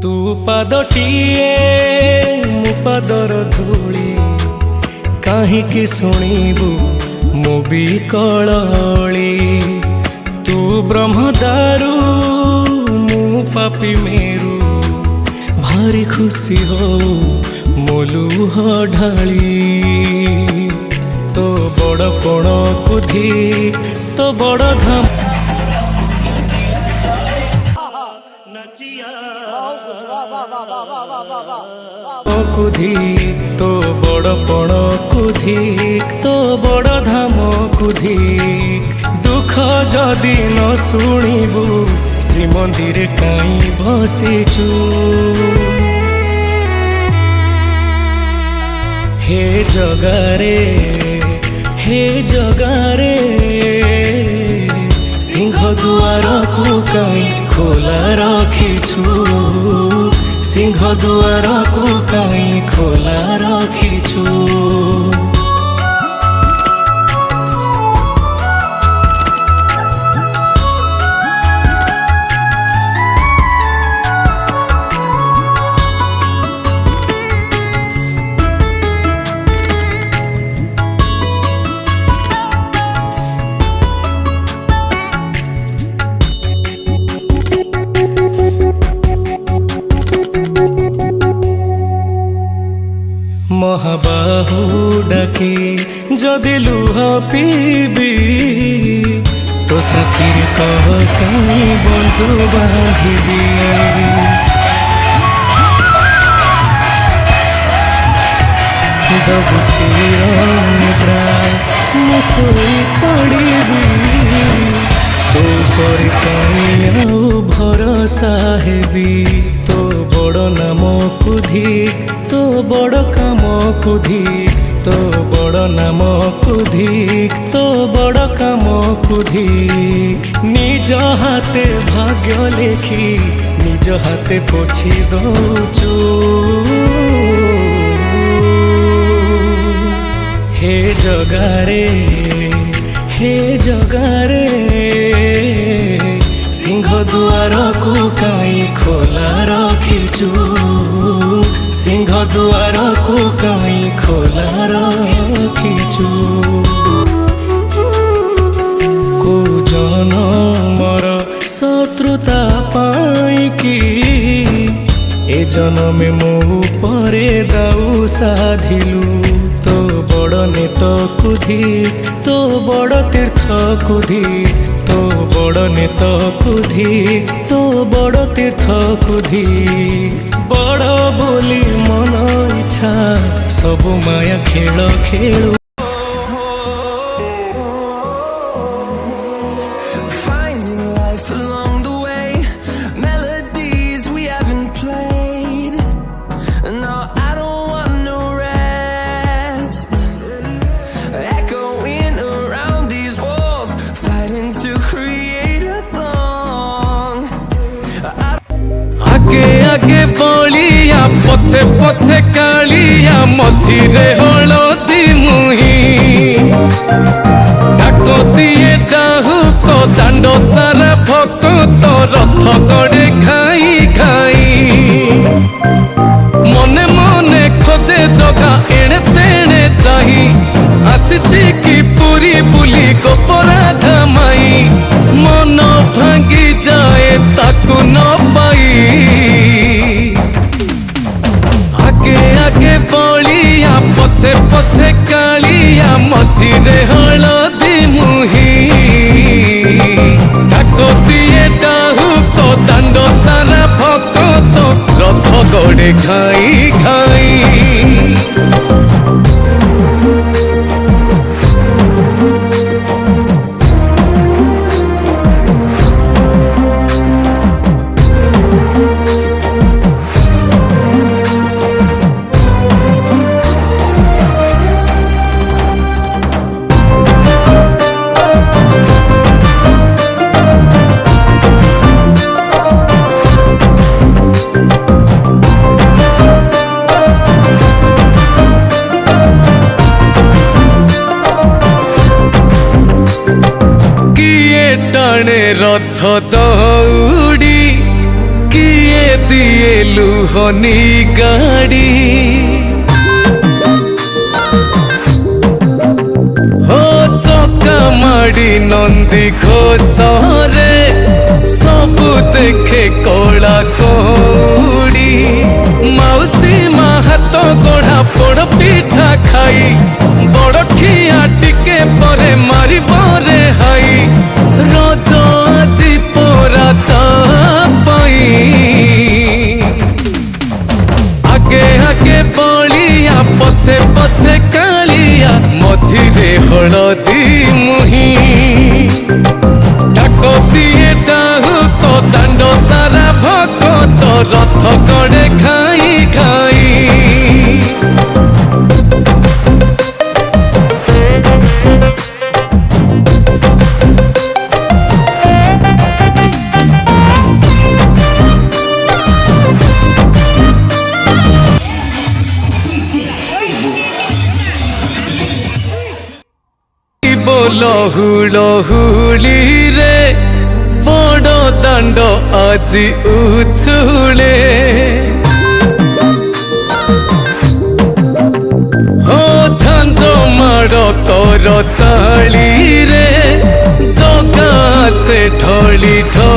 तू पादटिए मु पादर धूली काहींकि शुणिबु मु बिकली तू ब्रह्मदारू मु पापी मेरू भारी खुशी हो मोलुह ढाली तो बड़ पण कुधी तो बड़ धाम कुधिक तो बड़ पण कुधिक तो बड़ धाम कुधिक दुख जदि न शुणिबु श्रीमंदिर काई बसिचु हे जगारे सिंह दुआर को काई खोला रखिछु सिंह दुआर को काई खोला रखिछु महाबाहु डाके जदि लुह पीबी तो साथी कह कहीं बंधु बांधिबी दबुची निद्रा मुसोई पड़ीबी तो पर कहीं भरोसा हेबी तो बड़ नाम कुधिक तो बड़ काम कुधिक तो बड़ नाम कुधिक तो बड़ काम कुधिक निज हाथे भाग्य लेखी निज हाथे पोछि दौचु हे जगारे सिंह दुआर को काई खोला रखिछु सिंह दुआर को काई खोला रखिछु को जनमर शत्रुता पाई कि ए जन्मे मो परे दाऊ साधिलु तो बड़ नेत कुधिक तो बड़ तीर्थ कुधिक तो बड़ नेत कुधिक तो बड़ तीर्थ कुधिक बड़ बोली मन इच्छा सब माया खेल खेलु आगे बलिया पथे पथे कालिया मझिरे हलदी मुही डाक दिए डाहु तो दांड सारा भक्त तो रथ गड़े खाई खाई मने मने खोजे जगा एणे तेणे चाही आसीची कि पुरी बुली गोपराध माई मन भांगी जाए ताकू न पाई आगे बलिया पथे पथे कालिया मझिरे हलदी मुही डाक दिए डाहु तो दांड सारा भक्त तो रथ गड़े खाई खाई रथ दौड़ी किए दिए କୁହନି ଗାଡ଼ି हो चका माड़ी नंदी घोषरे सबु देखे कला कौड़ी मौसी माँ हाथ गढ़ा पोड़ पिठा खाई बड़ खिया टिके परे मारी बरे हाई रज आजी पोरा ता पाई आगे आगे बलिया पछे पछे कालिया मझिरे हलदी मुही डाक दिए डाहु तो दांड सारा भगत रथ गड़े खाई खाई लहु लहुली रे बड़ दांड आजी उछुले हो झांझ माड़ कर ताली रे जगा से ढली ढली